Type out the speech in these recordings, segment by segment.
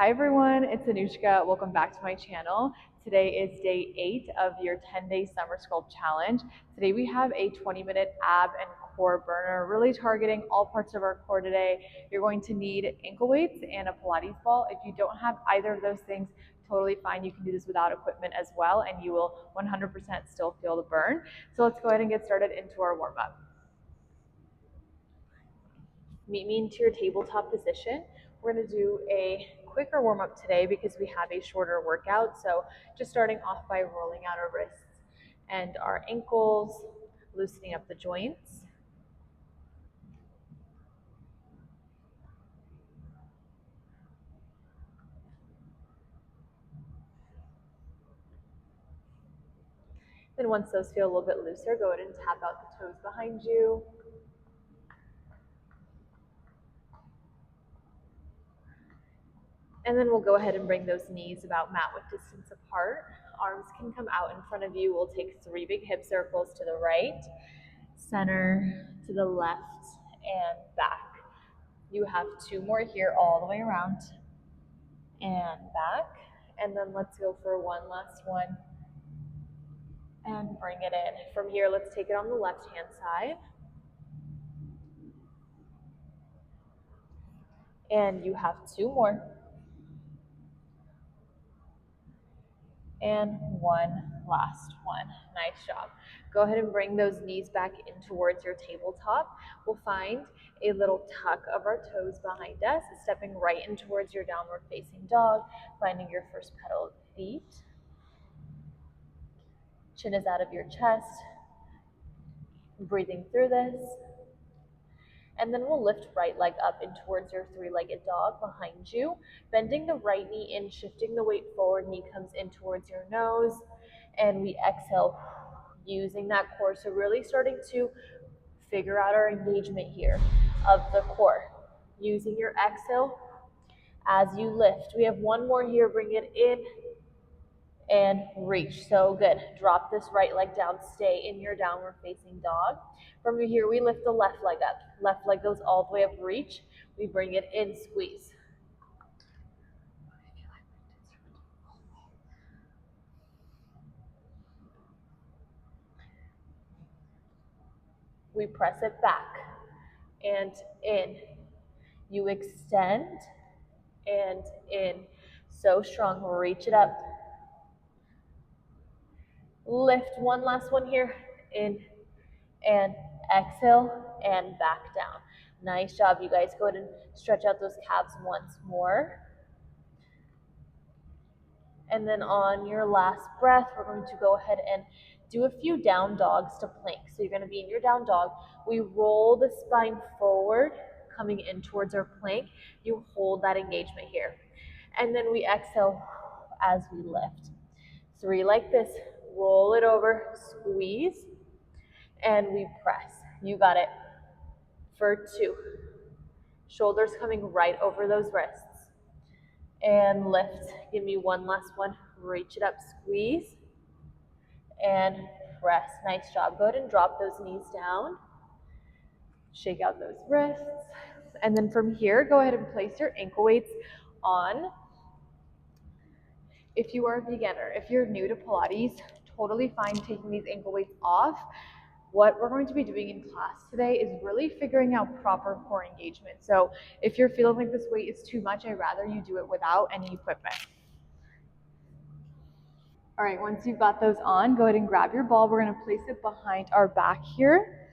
Hi everyone, it's Anushka. Welcome back to my channel. Today is day 8 of your 10-day Summer Sculpt Challenge. Today we have a 20-minute ab and core burner, really targeting all parts of our core today. You're going to need ankle weights and a Pilates ball. If you don't have either of those things, totally fine. You can do this without equipment as well, and you will 100% still feel the burn. So let's go ahead and get started into our warm-up. Meet me into your tabletop position. We're going to do a quicker warm up today because we have a shorter workout. So just starting off by rolling out our wrists and our ankles, loosening up the joints. Then once those feel a little bit looser, go ahead and tap out the toes behind you. And then we'll go ahead and bring those knees about mat width distance apart. Arms can come out in front of you. We'll take 3 big hip circles to the right, center, to the left, and back. You have 2 more here all the way around and back. And then let's go for one last one and bring it in. From here, let's take it on the left hand side. And you have 2 more. And one last one. Nice job. Go ahead and bring those knees back in towards your tabletop. We'll find a little tuck of our toes behind us, stepping right in towards your downward facing dog, finding your first pedal feet. Chin is out of your chest. Breathing through this. And then we'll lift right leg up in towards your 3-legged dog behind you, bending the right knee in, shifting the weight forward, knee comes in towards your nose, and we exhale using that core. So really starting to figure out our engagement here of the core. Using your exhale as you lift. We have 1 more here, bring it in and reach. So good. Drop this right leg down, stay in your downward facing dog. From here, we lift the left leg up. Left leg goes all the way up, reach. We bring it in, squeeze. We press it back and in. You extend and in. So strong, reach it up. Lift, one last one here, in and exhale and back down. Nice job, you guys. Go ahead and stretch out those calves once more. And then on your last breath, we're going to go ahead and do a few down dogs to plank. So you're going to be in your down dog. We roll the spine forward, coming in towards our plank. You hold that engagement here. And then we exhale as we lift. 3 like this. Roll it over, squeeze, and we press. You got it. For 2. Shoulders coming right over those wrists. And lift. Give me one last one. Reach it up, squeeze, and press. Nice job. Go ahead and drop those knees down. Shake out those wrists. And then from here, go ahead and place your ankle weights on. If you are a beginner, if you're new to Pilates, totally fine taking these ankle weights off. What we're going to be doing in class today is really figuring out proper core engagement. So if you're feeling like this weight is too much, I'd rather you do it without any equipment. All right, once you've got those on, go ahead and grab your ball. We're going to place it behind our back here.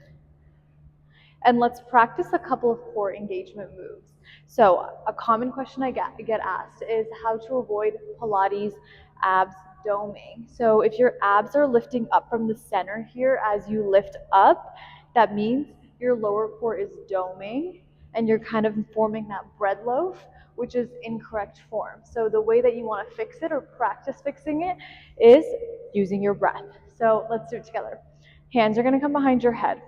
And let's practice a couple of core engagement moves. So a common question I get asked is how to avoid Pilates abs doming. So if your abs are lifting up from the center here as you lift up, that means your lower core is doming and you're kind of forming that bread loaf, which is incorrect form. So the way that you want to fix it or practice fixing it is using your breath. So let's do it together. Hands are going to come behind your head.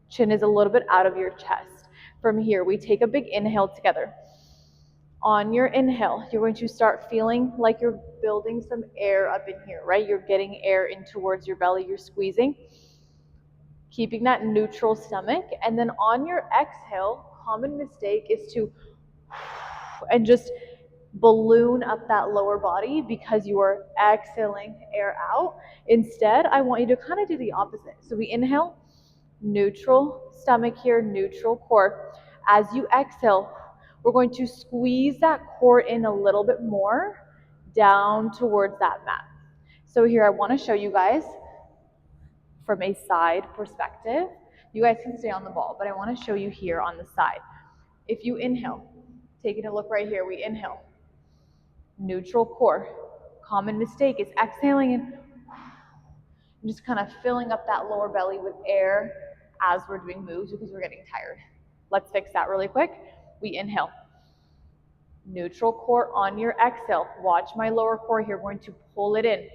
Chin is a little bit out of your chest. From here, we take a big inhale together. On your inhale, you're going to start feeling like you're building some air up in here, right? You're getting air in towards your belly, you're squeezing, keeping that neutral stomach. And then on your exhale, common mistake is to and just balloon up that lower body because you are exhaling air out. Instead, I want you to kind of do the opposite. So we inhale, neutral stomach here, neutral core. As you exhale, we're going to squeeze that core in a little bit more down towards that mat. So here I want to show you guys from a side perspective. You guys can stay on the ball, but I want to show you here on the side. If you inhale, taking a look right here, we inhale, neutral core. Common mistake is exhaling and just kind of filling up that lower belly with air as we're doing moves because we're getting tired. Let's fix that really quick. We inhale, neutral core on your exhale. Watch my lower core here. We're going to pull it in.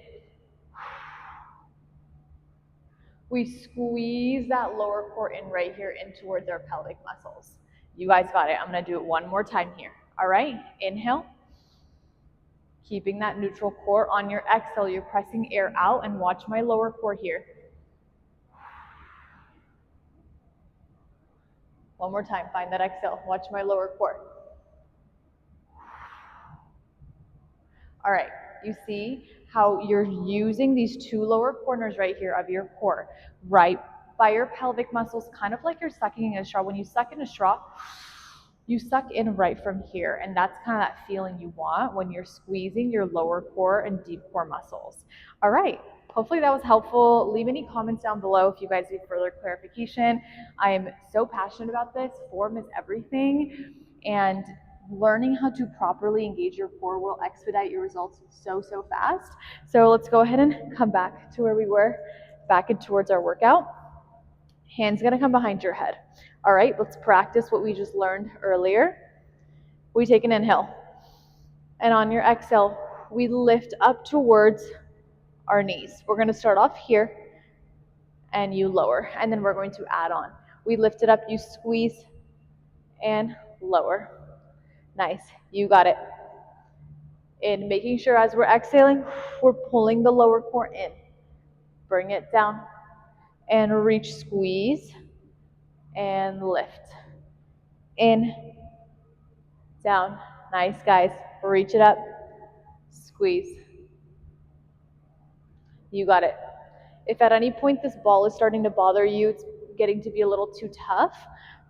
We squeeze that lower core in right here in towards our pelvic muscles. You guys got it. I'm going to do it one more time here. All right, inhale. Keeping that neutral core on your exhale, you're pressing air out, and watch my lower core here. One more time, find that exhale. Watch my lower core. All right, you see how you're using these two lower corners right here of your core, right by your pelvic muscles, kind of like you're sucking in a straw. When you suck in a straw, you suck in right from here, and that's kind of that feeling you want when you're squeezing your lower core and deep core muscles. All right, hopefully that was helpful. Leave any comments down below if you guys need further clarification. I am so passionate about this. Form is everything, and learning how to properly engage your core will expedite your results so fast. So let's go ahead and come back to where we were, back in towards our workout. Hands gonna come behind your head. All right, let's practice what we just learned earlier. We take an inhale, and on your exhale, we lift up towards our knees. We're gonna start off here, and you lower, and then we're going to add on. We lift it up, you squeeze, and lower. Nice, you got it. In making sure as we're exhaling, we're pulling the lower core in. Bring it down, and reach, squeeze, and lift. In, down. Nice, guys. Reach it up, squeeze. You got it. If at any point this ball is starting to bother you, it's getting to be a little too tough,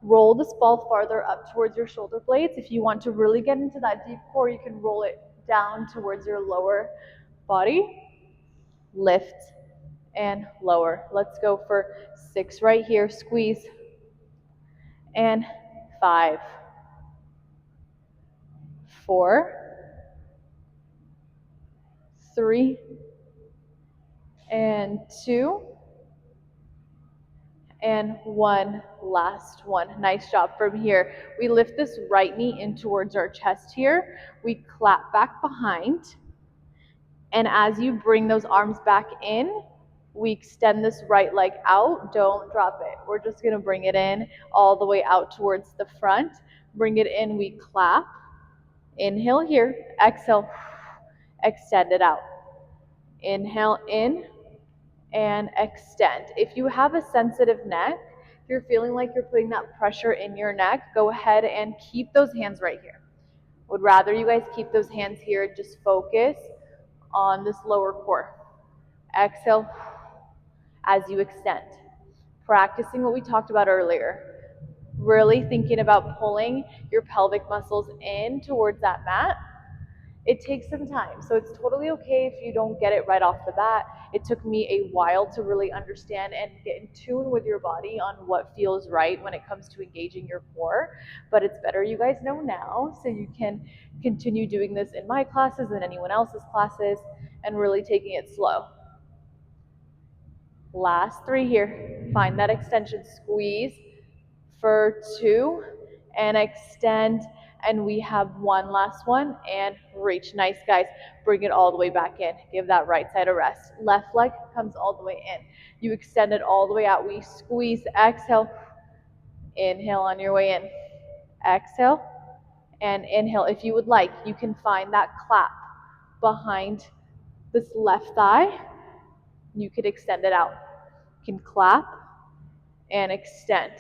roll this ball farther up towards your shoulder blades. If you want to really get into that deep core, you can roll it down towards your lower body. Lift and lower. Let's go for 6 right here. Squeeze. And 5, 4, 3, and 2, and 1. Last one. Nice job. From here, we lift this right knee in towards our chest here. We clap back behind. And as you bring those arms back in, we extend this right leg out. Don't drop it. We're just going to bring it in all the way out towards the front. Bring it in. We clap. Inhale here. Exhale. Extend it out. Inhale in and extend. If you have a sensitive neck, if you're feeling like you're putting that pressure in your neck, go ahead and keep those hands right here. Would rather you guys keep those hands here. Just focus on this lower core. Exhale as you extend. Practicing what we talked about earlier. Really thinking about pulling your pelvic muscles in towards that mat. It takes some time, so it's totally okay if you don't get it right off the bat. It took me a while to really understand and get in tune with your body on what feels right when it comes to engaging your core, but it's better you guys know now so you can continue doing this in my classes and anyone else's classes and really taking it slow. Last 3 here. Find that extension. Squeeze for 2 and extend. And we have 1 last one and reach. Nice, guys. Bring it all the way back in. Give that right side a rest. Left leg comes all the way in. You extend it all the way out. We squeeze. Exhale. Inhale on your way in. Exhale and inhale. If you would like, you can find that clap behind this left thigh. You could extend it out. You can clap and extend.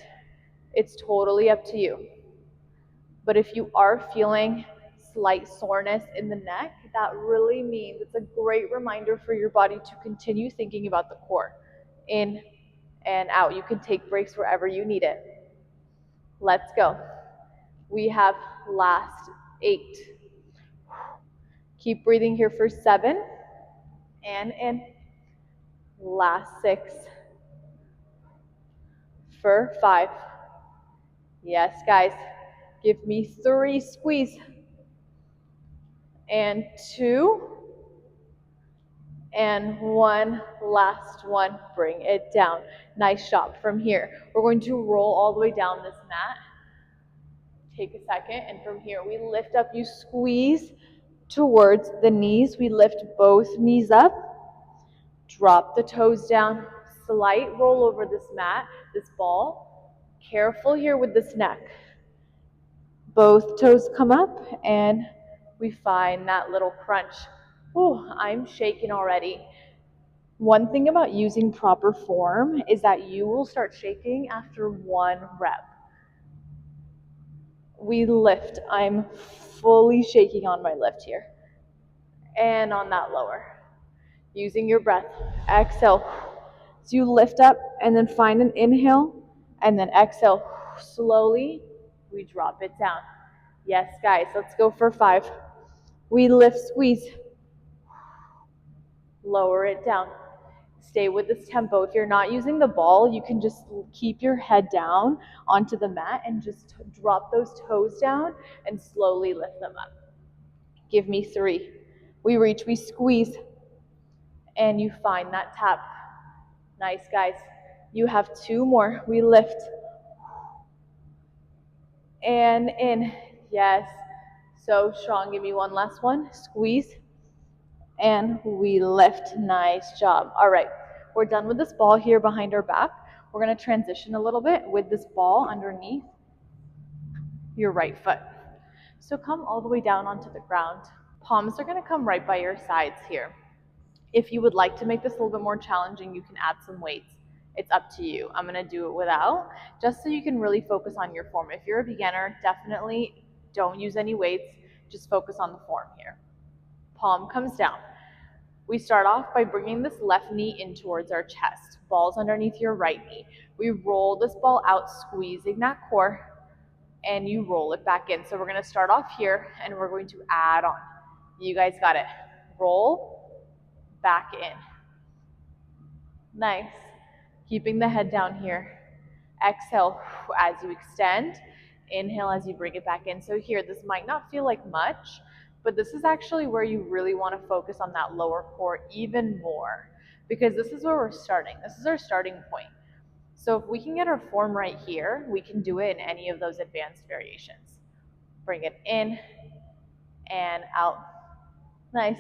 It's totally up to you. But if you are feeling slight soreness in the neck, that really means it's a great reminder for your body to continue thinking about the core. In and out. You can take breaks wherever you need it. Let's go. We have last 8. Keep breathing here for 7. And in. Last 6. For 5. Yes, guys. Give me 3. Squeeze. And 2. And 1. Last one. Bring it down. Nice job. From here, we're going to roll all the way down this mat. Take a second, and from here, we lift up. You squeeze towards the knees. We lift both knees up. Drop the toes down. Slight roll over this mat, this ball. Careful here with this neck. Both toes come up, and we find that little crunch. Oh, I'm shaking already. One thing about using proper form is that you will start shaking after 1 rep. We lift. I'm fully shaking on my lift here. And on that lower. Using your breath. Exhale. So you lift up and then find an inhale and then exhale. Slowly, we drop it down. Yes, guys, let's go for 5. We lift, squeeze. Lower it down. Stay with this tempo. If you're not using the ball, you can just keep your head down onto the mat and just drop those toes down and slowly lift them up. Give me 3. We reach, we squeeze, and you find that tap. Nice, guys. You have 2 more. We lift. And in. Yes. So strong. Give me 1 last one. Squeeze. And we lift. Nice job. All right. We're done with this ball here behind our back. We're going to transition a little bit with this ball underneath your right foot. So come all the way down onto the ground. Palms are going to come right by your sides here. If you would like to make this a little bit more challenging, you can add some weights. It's up to you. I'm going to do it without, just so you can really focus on your form. If you're a beginner, definitely don't use any weights. Just focus on the form here. Palm comes down. We start off by bringing this left knee in towards our chest. Ball's underneath your right knee. We roll this ball out, squeezing that core, and you roll it back in. So we're going to start off here, and we're going to add on. You guys got it. Roll, back in. Nice. Keeping the head down here. Exhale as you extend. Inhale as you bring it back in. So here, this might not feel like much, but this is actually where you really want to focus on that lower core even more, because this is where we're starting. This is our starting point. So if we can get our form right here, we can do it in any of those advanced variations. Bring it in and out. Nice.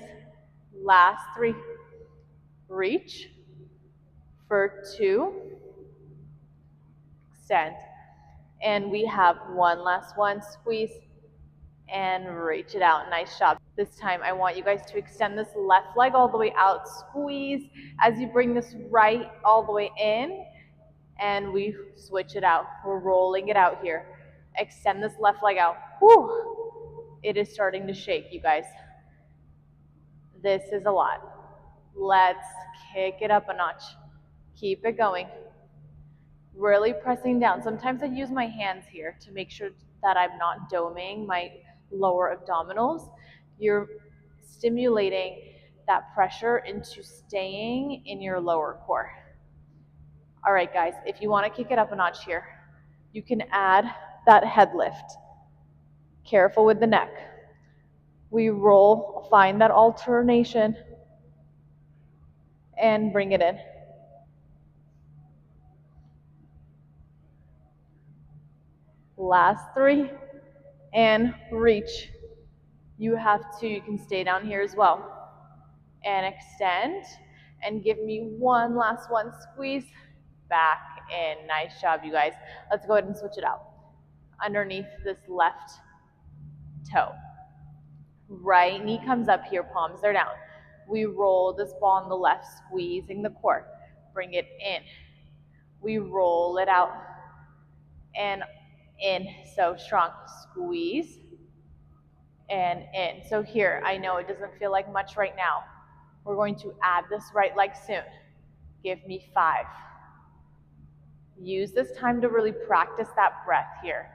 Last 3. Reach for 2. Extend. And we have 1 last one. Squeeze and reach it out. Nice job. This time I want you guys to extend this left leg all the way out. Squeeze as you bring this right all the way in, and we switch it out. We're rolling it out here. Extend this left leg out. Whew. It is starting to shake, you guys. This is a lot. Let's kick it up a notch. Keep it going. Really pressing down. Sometimes I use my hands here to make sure that I'm not doming my lower abdominals. You're stimulating that pressure into staying in your lower core. All right, guys, if you want to kick it up a notch here, you can add that head lift. Careful with the neck. We roll, find that alternation, and bring it in. Last 3, and reach. You can stay down here as well. And extend, and give me 1 last one. Squeeze, back in. Nice job, you guys. Let's go ahead and switch it out. Underneath this left toe. Right knee comes up here, palms are down. We roll this ball on the left, squeezing the core. Bring it in. We roll it out. And in, so strong. Squeeze. and in. So here, I know it doesn't feel like much right now. We're going to add this right leg soon. Give me 5. Use this time to really practice that breath here.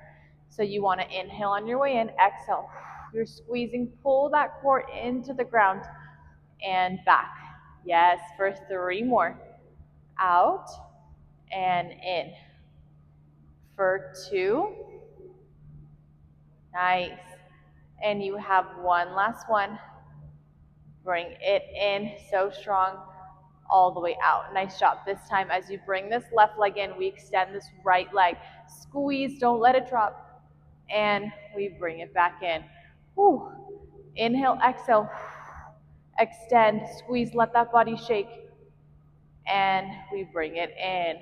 So you want to inhale on your way in, exhale. You're squeezing, pull that core into the ground and back. Yes, for 3 more. Out and in. For 2. Nice. And you have one last one. Bring it in, so strong, all the way out. Nice job. This time, as you bring this left leg in, we extend this right leg. Squeeze, don't let it drop. And we bring it back in. Whew. Inhale, exhale. Extend, squeeze, let that body shake. And we bring it in.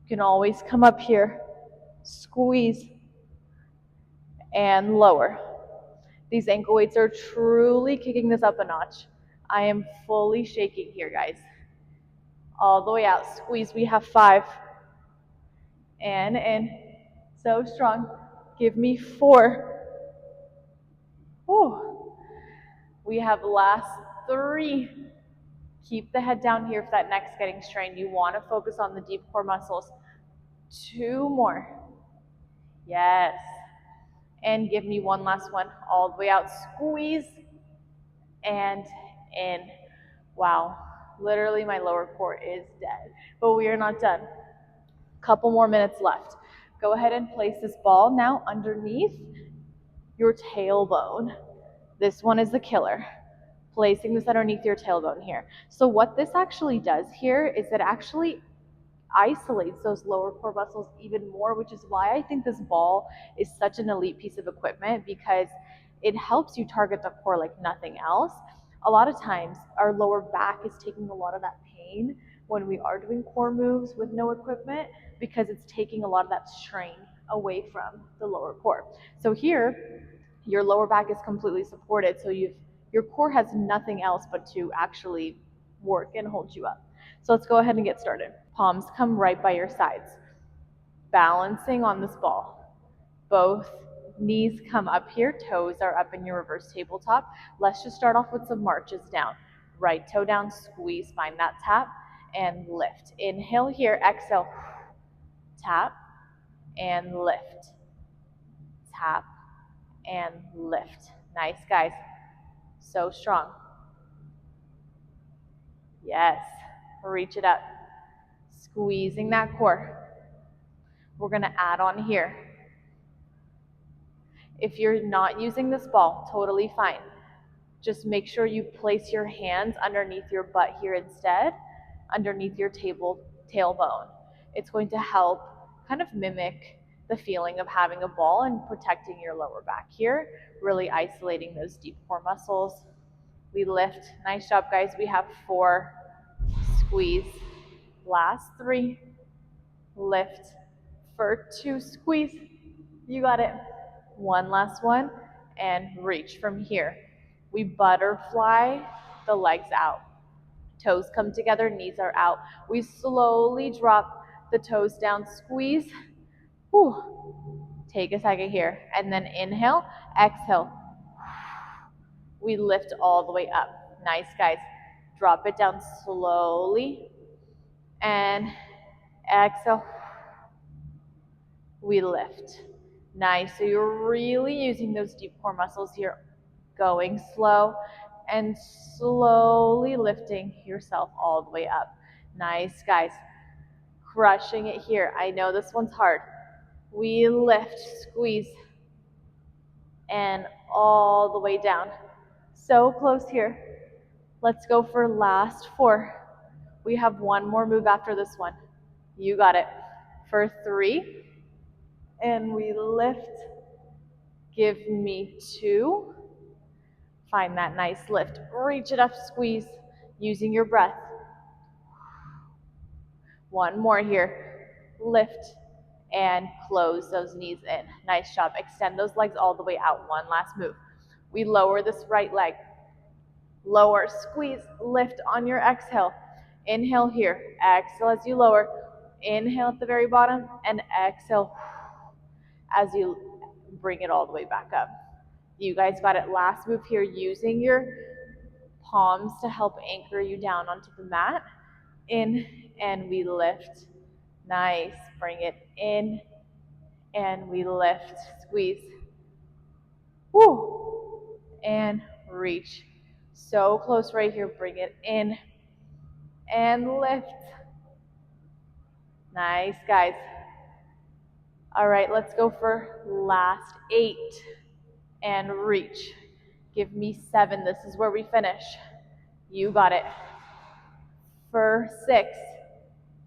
You can always come up here, squeeze, and lower. These ankle weights are truly kicking this up a notch. I am fully shaking here, guys. All the way out, squeeze. We have 5. And in, so strong. Give me 4. Whew. We have last 3. Keep the head down here if that neck's getting strained. You want to focus on the deep core muscles. 2 more. Yes. And give me one last one. All the way out, squeeze, and in. Wow. Literally, my lower core is dead. But we are not done. Couple more minutes left. Go ahead and place this ball now underneath your tailbone. This one is the killer. Placing this underneath your tailbone here. So what this actually does here is it actually isolates those lower core muscles even more, which is why I think this ball is such an elite piece of equipment, because it helps you target the core like nothing else. A lot of times our lower back is taking a lot of that pain when we are doing core moves with no equipment, because it's taking a lot of that strain away from the lower core. So here, your lower back is completely supported, so your core has nothing else but to actually work and hold you up. So let's go ahead and get started. Palms come right by your sides. Balancing on this ball. Both knees come up here, toes are up in your reverse tabletop. Let's just start off with some marches down. Right toe down, squeeze, find that tap, and lift. Inhale here, exhale, tap, and lift. Tap, and lift. Nice, guys. So strong. Yes, reach it up. Squeezing that core. We're going to add on here. If you're not using this ball, totally fine. Just make sure you place your hands underneath your butt here instead, underneath your tailbone. It's going to help kind of mimic the feeling of having a ball and protecting your lower back here, really isolating those deep core muscles. We lift. Nice job, guys. We have 4. Squeeze. Last 3. Lift. For 2. Squeeze. You got it. One last one. And reach from here. We butterfly the legs out. Toes come together, knees are out. We slowly drop the toes down, squeeze. Whew. Take a second here. And then inhale, exhale. We lift all the way up. Nice, guys. Drop it down slowly. And exhale. We lift. Nice. So you're really using those deep core muscles here. Going slow and slowly lifting yourself all the way up. Nice, guys. Crushing it here. I know this one's hard. We lift, squeeze, and all the way down. So close here. Let's go for last 4. We have one more move after this one. You got it. For 3. And we lift. Give me 2. Find that nice lift. Reach it up, squeeze, using your breath. One more here. Lift and close those knees in. Nice job. Extend those legs all the way out. One last move. We lower this right leg. Lower, squeeze, lift on your exhale. Inhale here. Exhale as you lower. Inhale at the very bottom and exhale as you bring it all the way back up. You guys got it. Last move here, using your palms to help anchor you down onto the mat. In, and we lift. Nice. Bring it in, and we lift. Squeeze. Woo. And reach. So close right here. Bring it in and lift. Nice, guys. All right, let's go for last 8 and reach. Give me 7. This is where we finish. You got it. For 6.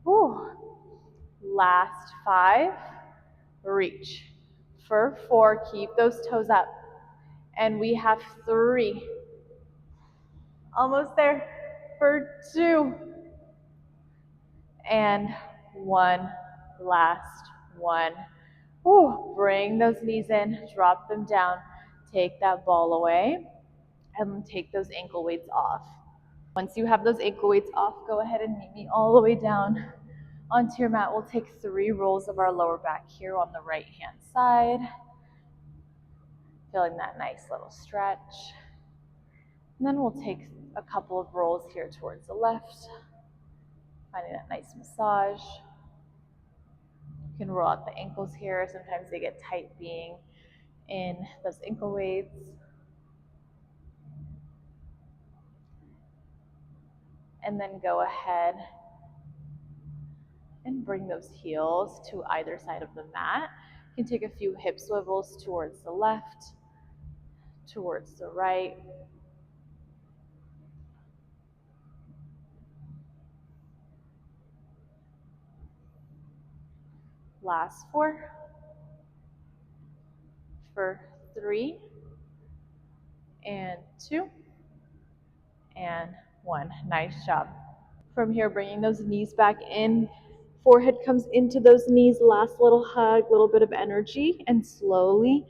Whew. Last 5. Reach. For 4, keep those toes up. And we have 3. Almost there. For 2. And 1. Last 1. Whew. Bring those knees in, drop them down, take that ball away, and take those ankle weights off. Once you have those ankle weights off, go ahead and meet me all the way down onto your mat. We'll take 3 rolls of our lower back here on the right hand side. Feeling that nice little stretch. And then we'll take a couple of rolls here towards the left, finding that nice massage. You can roll out the ankles here. Sometimes they get tight being in those ankle weights. And then go ahead and bring those heels to either side of the mat. You can take a few hip swivels towards the left, towards the right. Last 4. For 3 and 2 and 1. Nice job. From here, bringing those knees back in. Forehead comes into those knees. Last little hug, little bit of energy, and slowly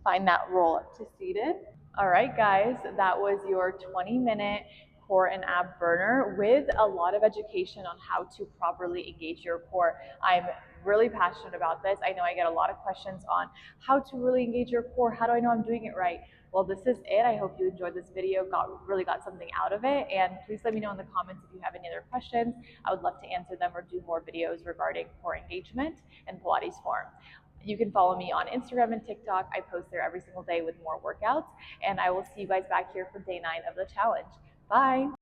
find that roll up to seated. All right, guys, that was your 20-minute core and ab burner with a lot of education on how to properly engage your core. I'm really passionate about this. I know I get a lot of questions on how to really engage your core. How do I know I'm doing it right? Well, this is it. I hope you enjoyed this video, really got something out of it. And please let me know in the comments if you have any other questions. I would love to answer them or do more videos regarding core engagement and Pilates form. You can follow me on Instagram and TikTok. I post there every single day with more workouts. And I will see you guys back here for day 9 of the challenge. Bye.